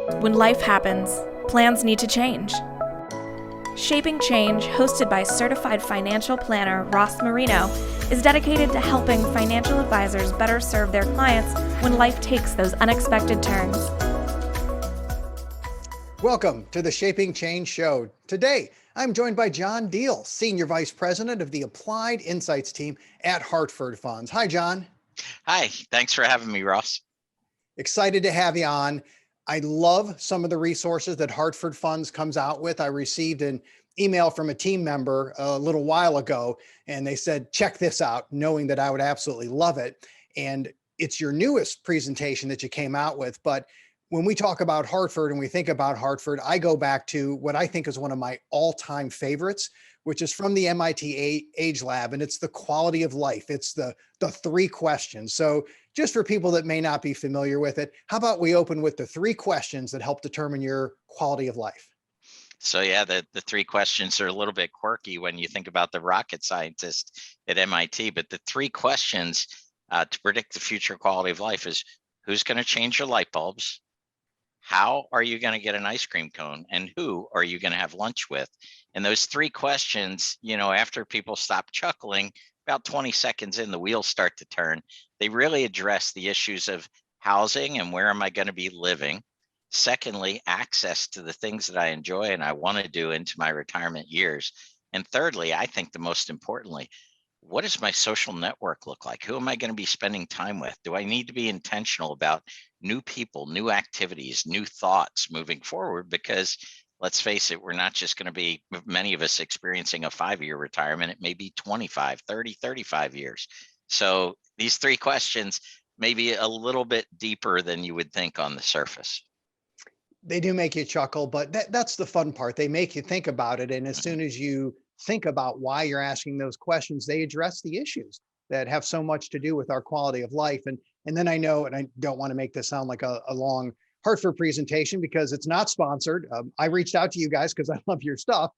When life happens, plans need to change. Shaping Change, hosted by certified financial planner Ross Marino, is dedicated to helping financial advisors better serve their clients when life takes those unexpected turns. Welcome to the Shaping Change Show. Today, I'm joined by John Diehl, Senior Vice President of the Applied Insights team at Hartford Funds. Hi, John. Hi, thanks for having me, Ross. Excited to have you on. I love some of the resources that Hartford Funds comes out with. I received an email from a team member a little while ago, and they said, check this out, knowing that I would absolutely love it. And it's your newest presentation that you came out with. But when we talk about Hartford and we think about Hartford, I go back to what I think is one of my all-time favorites, which is from the MIT Age Lab, and it's the quality of life. It's the three questions. So just for people that may not be familiar with it, how about we open with the three questions that help determine your quality of life? So yeah, the three questions are a little bit quirky when you think about the rocket scientist at MIT, but the three questions to predict the future quality of life is: who's going to change your light bulbs? How are you going to get an ice cream cone? And who are you going to have lunch with? And those three questions, after people stop chuckling, about 20 seconds in, the wheels start to turn. They really address the issues of housing and where am I going to be living. Secondly, access to the things that I enjoy and I want to do into my retirement years. And thirdly, I think the most importantly, what does my social network look like? Who am I going to be spending time with? Do I need to be intentional about new people, new activities, new thoughts moving forward? Because let's face it, we're not just going to be, many of us, experiencing a 5-year retirement. It may be 25, 30, 35 years. So these three questions may be a little bit deeper than you would think on the surface. They do make you chuckle, but that's the fun part. They make you think about it. And as soon as you think about why you're asking those questions, they address the issues that have so much to do with our quality of life. And then I know, and I don't want to make this sound like a long Hartford presentation because it's not sponsored. I reached out to you guys because I love your stuff.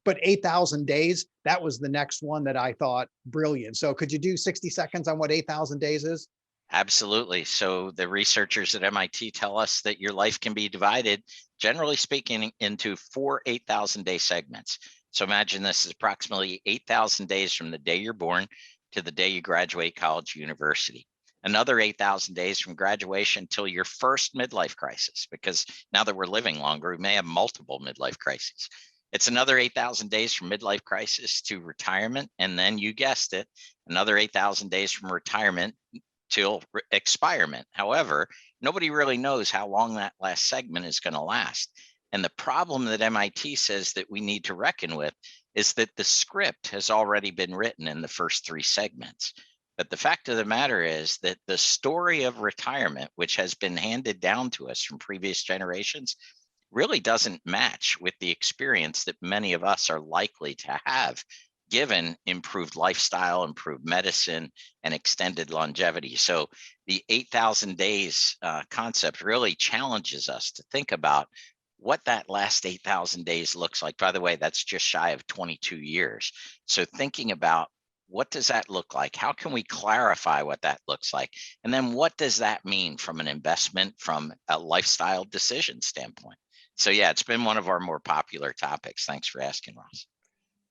But 8,000 days, that was the next one that I thought brilliant. So could you do 60 seconds on what 8,000 days is? Absolutely. So the researchers at MIT tell us that your life can be divided, generally speaking, into 4 8,000 day segments. So imagine this is approximately 8,000 days from the day you're born to the day you graduate college or university. Another 8,000 days from graduation till your first midlife crisis, because now that we're living longer, we may have multiple midlife crises. It's another 8,000 days from midlife crisis to retirement. And then you guessed it, another 8,000 days from retirement till expirement. However, nobody really knows how long that last segment is going to last. And the problem that MIT says that we need to reckon with is that the script has already been written in the first three segments. But the fact of the matter is that the story of retirement, which has been handed down to us from previous generations, really doesn't match with the experience that many of us are likely to have, given improved lifestyle, improved medicine, and extended longevity. So the 8,000 days concept really challenges us to think about what that last 8,000 days looks like. By the way, that's just shy of 22 years. So thinking about what does that look like? How can we clarify what that looks like? And then what does that mean from an investment, from a lifestyle decision standpoint? So yeah, it's been one of our more popular topics. Thanks for asking, Ross.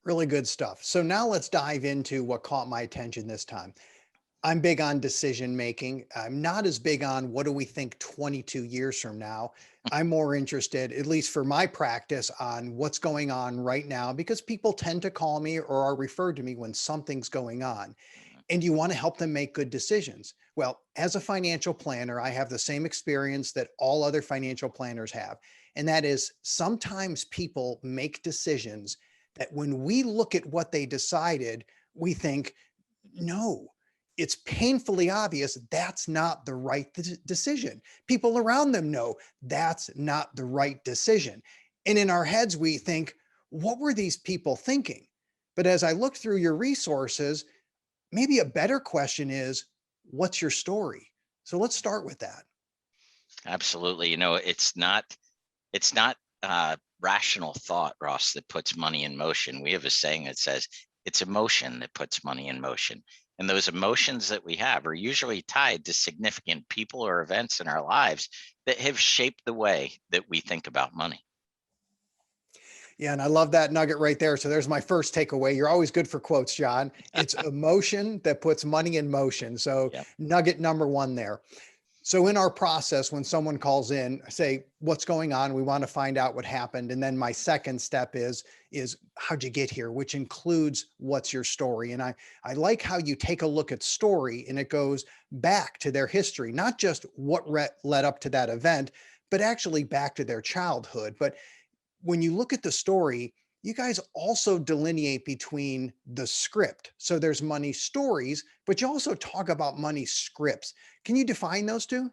Really good stuff. So now let's dive into what caught my attention this time. I'm big on decision making. I'm not as big on what do we think 22 years from now. I'm more interested, at least for my practice, on what's going on right now because people tend to call me or are referred to me when something's going on. And you want to help them make good decisions. Well, as a financial planner, I have the same experience that all other financial planners have. And that is sometimes people make decisions that when we look at what they decided, we think, no, it's painfully obvious that's not the right decision. People around them know that's not the right decision. And in our heads, we think, what were these people thinking? But as I look through your resources, maybe a better question is, what's your story? So let's start with that. Absolutely. It's not rational thought, Ross, that puts money in motion. We have a saying that says It's emotion that puts money in motion. And those emotions that we have are usually tied to significant people or events in our lives that have shaped the way that we think about money. Yeah, and I love that nugget right there. So there's my first takeaway. You're always good for quotes, John. It's emotion that puts money in motion. So Yep. nugget number one there. So in our process, when someone calls in, I say, what's going on? We want to find out what happened. And then my second step is how'd you get here, which includes what's your story. And I like how you take a look at story and it goes back to their history, not just what led up to that event, but actually back to their childhood. But when you look at the story, you guys also delineate between the script. So there's money stories, but you also talk about money scripts. Can you define those two?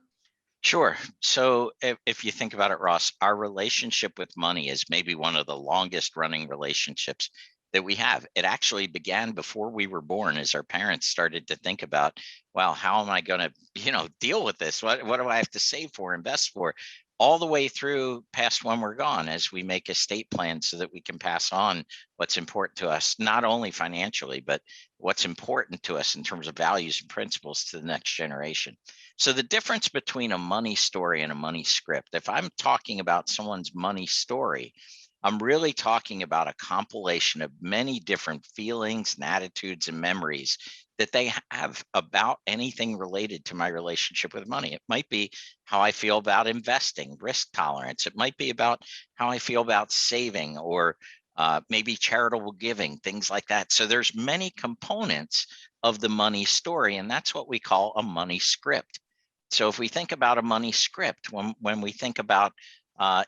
Sure. So if you think about it, Ross, our relationship with money is maybe one of the longest running relationships that we have. It actually began before we were born as our parents started to think about, well, how am I going to, deal with this? What do I have to save for, invest for? All the way through past when we're gone as we make estate plans so that we can pass on what's important to us, not only financially, but what's important to us in terms of values and principles to the next generation. So the difference between a money story and a money script, if I'm talking about someone's money story, I'm really talking about a compilation of many different feelings and attitudes and memories that they have about anything related to my relationship with money. It might be how I feel about investing, risk tolerance. It might be about how I feel about saving or maybe charitable giving, things like that. So there's many components of the money story, and that's what we call a money script. So if we think about a money script, when we think about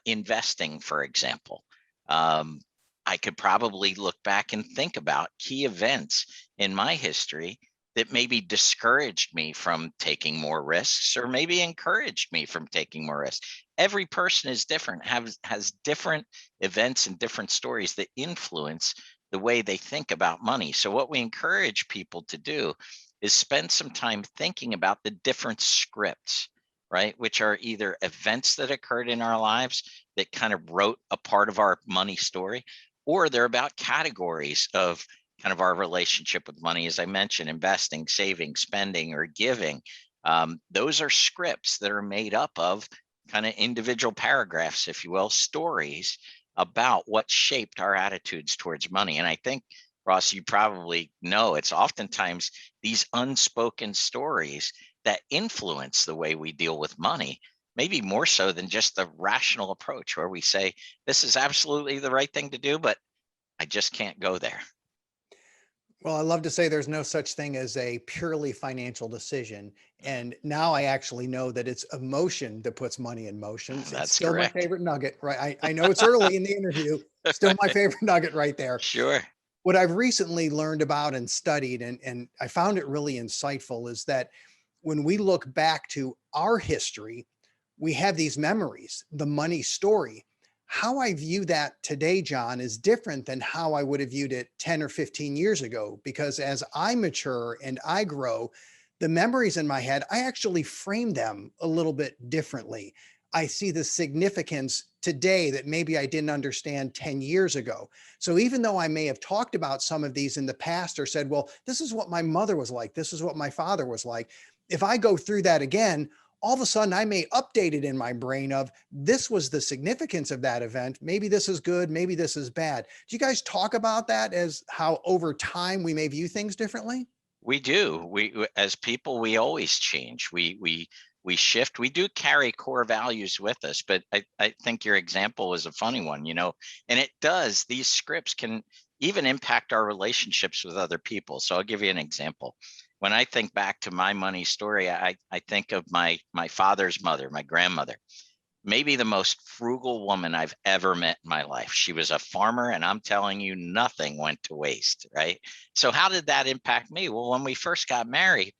investing, for example, um, I could probably look back and think about key events in my history that maybe discouraged me from taking more risks or maybe encouraged me from taking more risks. Every person is different, has different events and different stories that influence the way they think about money. So what we encourage people to do is spend some time thinking about the different scripts, right? Which are either events that occurred in our lives that kind of wrote a part of our money story, or they're about categories of kind of our relationship with money. As I mentioned, investing, saving, spending, or giving. Those are scripts that are made up of kind of individual paragraphs, if you will, stories about what shaped our attitudes towards money. And I think, Ross, you probably know it's oftentimes these unspoken stories that influence the way we deal with money, maybe more so than just the rational approach where we say, this is absolutely the right thing to do, but I just can't go there. Well, I love to say there's no such thing as a purely financial decision. And now I actually know that it's emotion that puts money in motion. It's That's still my correct. favorite nugget, right? I know it's early in the interview, still my favorite nugget right there. Sure. What I've recently learned about and studied, and I found it really insightful, is that when we look back to our history, we have these memories, the money story. How I view that today, John, is different than how I would have viewed it 10 or 15 years ago, because as I mature and I grow, the memories in my head, I actually frame them a little bit differently. I see the significance today that maybe I didn't understand 10 years ago. So even though I may have talked about some of these in the past or said, well, this is what my mother was like, this is what my father was like, if I go through that again, all of a sudden I may update it in my brain of this was the significance of that event. Maybe this is good, maybe this is bad. Do you guys talk about that as how over time we may view things differently? We do. As people, we always change. We shift. We do carry core values with us, but I think your example was a funny one, and it does. These scripts can even impact our relationships with other people. So I'll give you an example. When I think back to my money story, I think of my father's mother, my grandmother, maybe the most frugal woman I've ever met in my life. She was a farmer, and I'm telling you, nothing went to waste, right? So how did that impact me? Well, when we first got married,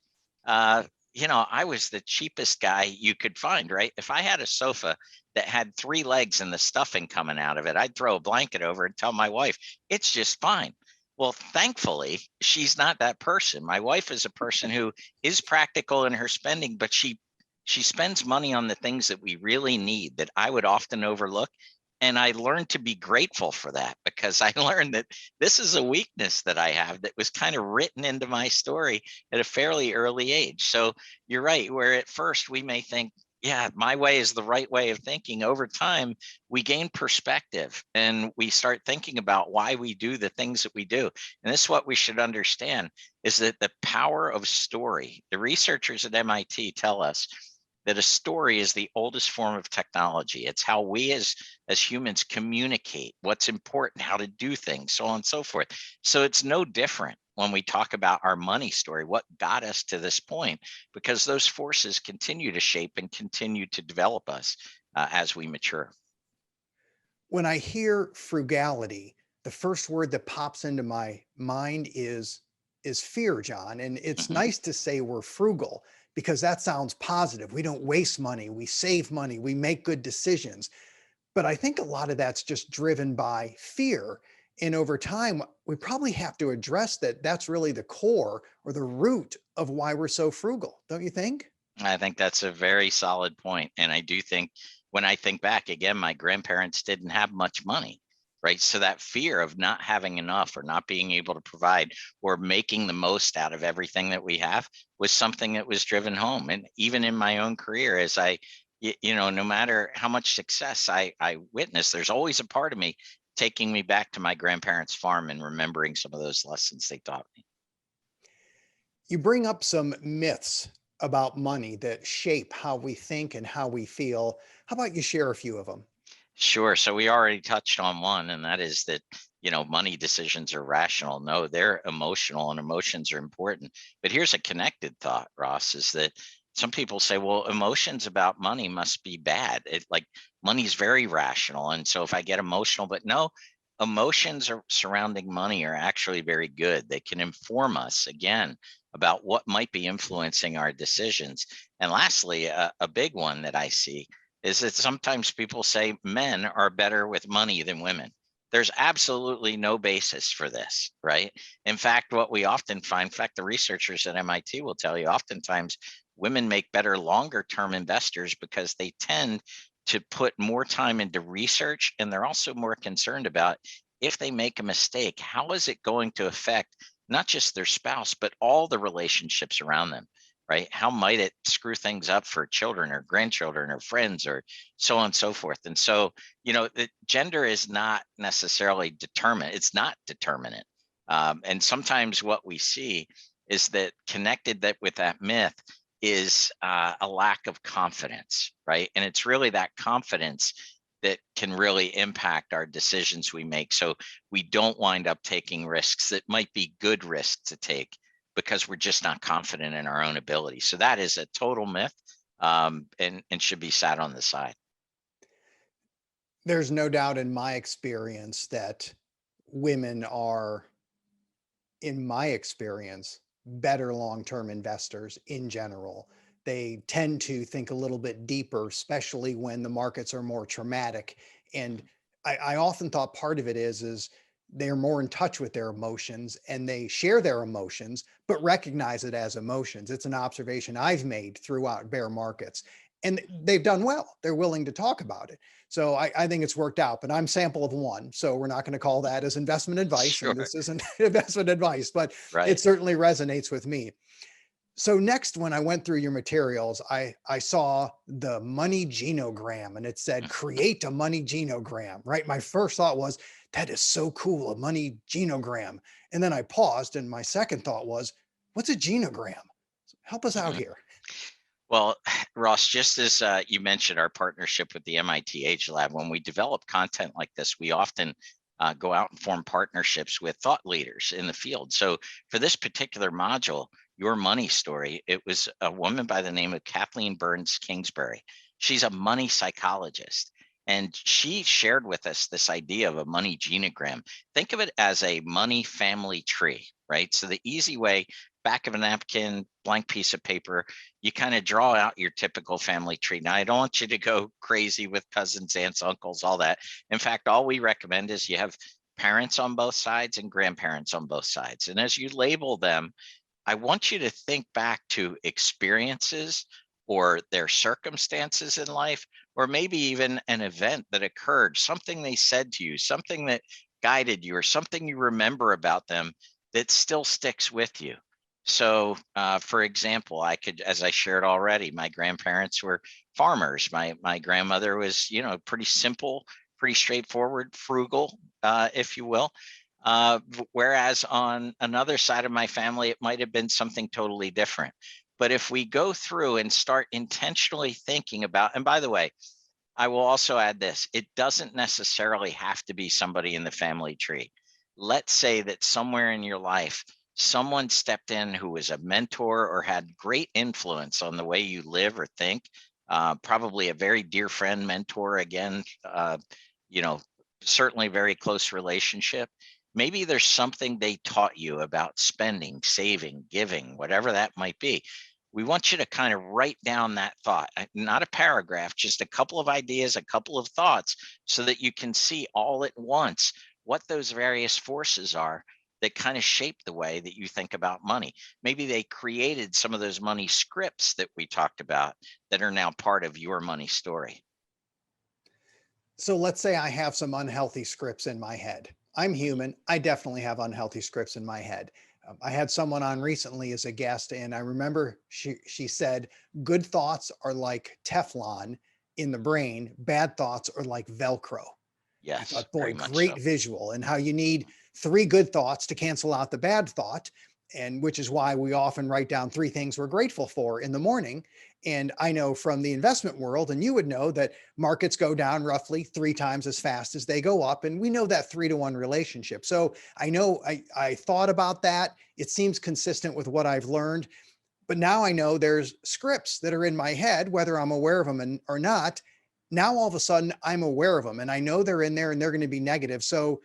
uh, I was the cheapest guy you could find, right? If I had a sofa that had 3 legs and the stuffing coming out of it, I'd throw a blanket over and tell my wife, it's just fine. Well, thankfully, she's not that person. My wife is a person who is practical in her spending, but she spends money on the things that we really need that I would often overlook. And I learned to be grateful for that, because I learned that this is a weakness that I have that was kind of written into my story at a fairly early age. So you're right, where at first we may think, yeah, my way is the right way of thinking. Over time, we gain perspective and we start thinking about why we do the things that we do. And this is what we should understand, is that the power of story. The researchers at MIT tell us that a story is the oldest form of technology. It's how we as humans communicate what's important, how to do things, so on and so forth. So it's no different when we talk about our money story, what got us to this point, because those forces continue to shape and continue to develop us as we mature. When I hear frugality, the first word that pops into my mind is fear, John. And it's Mhm. nice to say we're frugal because that sounds positive. We don't waste money, we save money, we make good decisions. But I think a lot of that's just driven by fear. And over time, we probably have to address that that's really the core or the root of why we're so frugal, don't you think? I think that's a very solid point. And I do think, when I think back again, my grandparents didn't have much money, right? So that fear of not having enough or not being able to provide or making the most out of everything that we have was something that was driven home. And even in my own career, as no matter how much success I witness, there's always a part of me taking me back to my grandparents' farm and remembering some of those lessons they taught me. You bring up some myths about money that shape how we think and how we feel. How about you share a few of them? Sure. So we already touched on one, and that is that, money decisions are rational. No, they're emotional, and emotions are important. But here's a connected thought, Ross, is that some people say, well, emotions about money must be bad. Like, money's very rational. And so if I get emotional, but no, emotions surrounding money are actually very good. They can inform us, again, about what might be influencing our decisions. And lastly, a big one that I see is that sometimes people say men are better with money than women. There's absolutely no basis for this, right? In fact, what we often find, in fact, the researchers at MIT will tell you, oftentimes women make better longer term investors because they tend to put more time into research, and they're also more concerned about, if they make a mistake, how is it going to affect not just their spouse, but all the relationships around them, right? How might it screw things up for children or grandchildren or friends or so on and so forth? And so, the gender is not necessarily determinate. It's not determinate. And sometimes what we see is that connected that with that myth is a lack of confidence, right? And it's really that confidence that can really impact our decisions we make. So we don't wind up taking risks that might be good risks to take, because we're just not confident in our own ability. So that is a total myth, and should be sat on the side. There's no doubt in my experience that women are, in my experience, better long-term investors in general. They tend to think a little bit deeper, especially when the markets are more traumatic. And I often thought part of it is they're more in touch with their emotions and they share their emotions, but recognize it as emotions. It's an observation I've made throughout bear markets. And they've done well. They're willing to talk about it. So I think it's worked out, but I'm sample of one. So we're not going to call that as investment advice. And Sure. this isn't investment advice, but it Right. certainly resonates with me. So next, when I went through your materials, I saw the money genogram and it said, create a money genogram, right? My first thought was, that is so cool, a money genogram. And then I paused and my second thought was, what's a genogram? Help us out Mhm. here. Well, Ross, just as you mentioned our partnership with the MIT Age Lab, when we develop content like this, we often go out and form partnerships with thought leaders in the field. So for this particular module, Your Money Story, it was a woman by the name of Kathleen Burns Kingsbury. She's a money psychologist. And she shared with us this idea of a money genogram. Think of it as a money family tree, right? So the easy way, back of a napkin, blank piece of paper, you kind of draw out your typical family tree. Now, I don't want you to go crazy with cousins, aunts, uncles, all that. In fact, all we recommend is you have parents on both sides and grandparents on both sides. And as you label them, I want you to think back to experiences or their circumstances in life or maybe even an event that occurred, something they said to you, something that guided you, or something you remember about them that still sticks with you. So, for example, I could, as I shared already, my grandparents were farmers. My grandmother was, pretty simple, pretty straightforward, frugal, if you will. Whereas on another side of my family, it might have been something totally different. But if we go through and start intentionally thinking about, and by the way, I will also add this, it doesn't necessarily have to be somebody in the family tree. Let's say that somewhere in your life, someone stepped in who was a mentor or had great influence on the way you live or think. Probably a very dear friend, mentor, again, you know, certainly very close relationship. Maybe there's something they taught you about spending, saving, giving, whatever that might be. We want you to kind of write down that thought, not a paragraph, just a couple of ideas, a couple of thoughts, so that you can see all at once what those various forces are that kind of shape the way that you think about money. Maybe they created some of those money scripts that we talked about that are now part of your money story. So let's say I have some unhealthy scripts in my head. I'm human. I definitely have unhealthy scripts in my head. I had someone on recently as a guest, and I remember she said, good thoughts are like Teflon in the brain, bad thoughts are like Velcro. I Yes, thought, boy, very much so. great visual, and how you need three good thoughts to cancel out the bad thought. And which is why we often write down three things we're grateful for in the morning. And I know from the investment world, and you would know, that markets go down roughly three times as fast as they go up. And we know that 3-to-1 relationship. So I know I thought about that. It seems consistent with what I've learned. But now I know there's scripts that are in my head, whether I'm aware of them or not. Now, all of a sudden, I'm aware of them and I know they're in there and they're going to be negative. So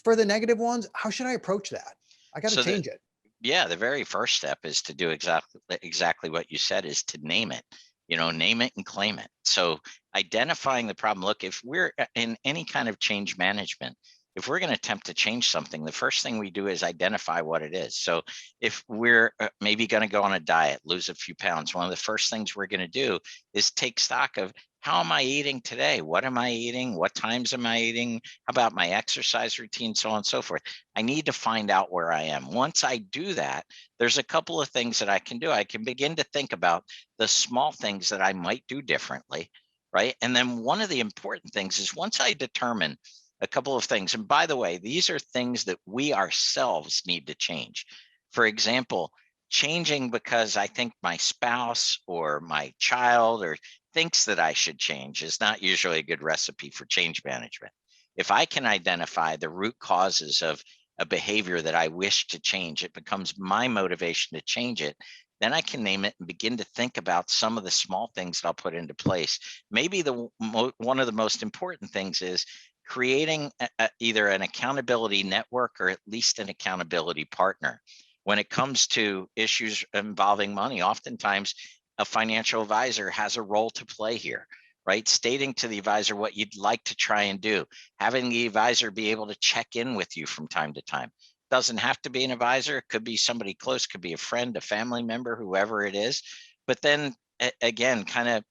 for the negative ones, how should I approach that? I got to So that change it. Yeah, the very first step is to do exactly what you said, is to name it. Name it and claim it. So identifying the problem. Look, if we're in any kind of change management, if we're going to attempt to change something, the first thing we do is identify what it is. So if we're maybe going to go on a diet, lose a few pounds, one of the first things we're going to do is take stock of, how am I eating today? What am I eating? What times am I eating? How about my exercise routine? So on and so forth. I need to find out where I am. Once I do that, there's a couple of things that I can do. I can begin to think about the small things that I might do differently, right? And then one of the important things is, once I determine a couple of things, and by the way, these are things that we ourselves need to change. For example, changing because I think my spouse or my child or thinks that I should change is not usually a good recipe for change management. If I can identify the root causes of a behavior that I wish to change, it becomes my motivation to change it. Then I can name it and begin to think about some of the small things that I'll put into place. Maybe one of the most important things is creating either an accountability network or at least an accountability partner. When it comes to issues involving money, oftentimes a financial advisor has a role to play here, right? Stating to the advisor what you'd like to try and do, having the advisor be able to check in with you from time to time. Doesn't have to be an advisor. It could be somebody close, could be a friend, a family member, whoever it is. But then again, kind of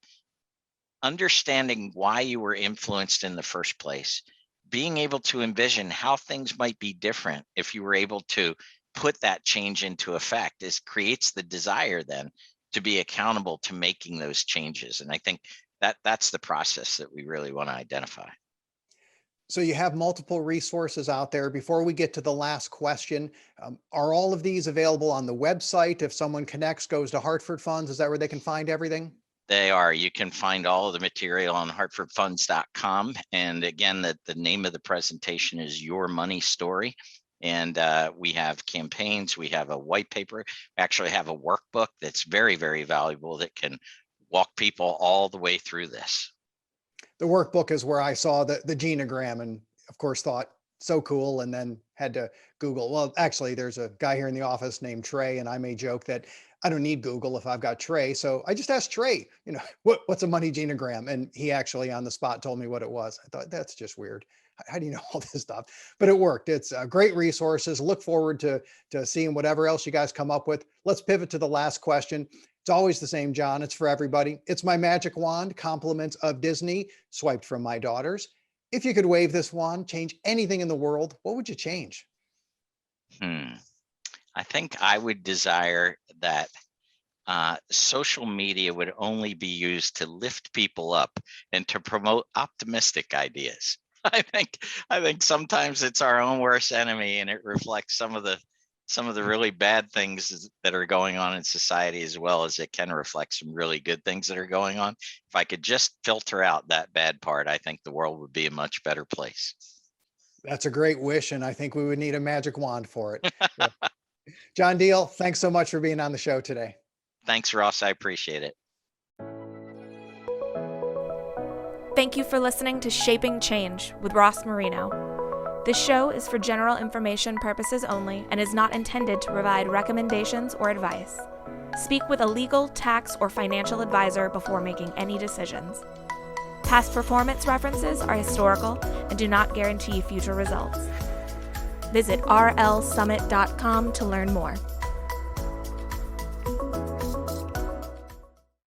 understanding why you were influenced in the first place, being able to envision how things might be different if you were able to put that change into effect, is creates the desire then to be accountable to making those changes. And I think that's the process that we really want to identify. So you have multiple resources out there. Before we get to the last question, are all of these available on the website? If someone connects, goes to Hartford Funds, is that where they can find everything? They are. You can find all of the material on hartfordfunds.com. And again, the name of the presentation is Your Money Story. And we have campaigns. We have a white paper. We actually have a workbook that's very, very valuable that can walk people all the way through this. The workbook is where I saw the genogram, and of course thought, so cool, and then had to Google. Well, actually, there's a guy here in the office named Trey, and I may joke that I don't need Google if I've got Trey. So I just asked Trey, what's a money genogram? And he actually on the spot told me what it was. I thought, that's just weird. How do you know all this stuff? But it worked. It's great resources. Look forward to seeing whatever else you guys come up with. Let's pivot to the last question. It's always the same, John. It's for everybody. It's my magic wand, compliments of Disney, swiped from my daughters. If you could wave this wand, change anything in the world, what would you change? I think I would desire that social media would only be used to lift people up and to promote optimistic ideas. I think sometimes it's our own worst enemy, and it reflects some of the really bad things that are going on in society, as well as it can reflect some really good things that are going on. If I could just filter out that bad part, I think the world would be a much better place. That's a great wish, and I think we would need a magic wand for it. Yeah. John Diehl, thanks so much for being on the show today. Thanks, Ross. I appreciate it. Thank you for listening to Shaping Change with Ross Marino. This show is for general information purposes only and is not intended to provide recommendations or advice. Speak with a legal, tax, or financial advisor before making any decisions. Past performance references are historical and do not guarantee future results. Visit rlsummit.com to learn more.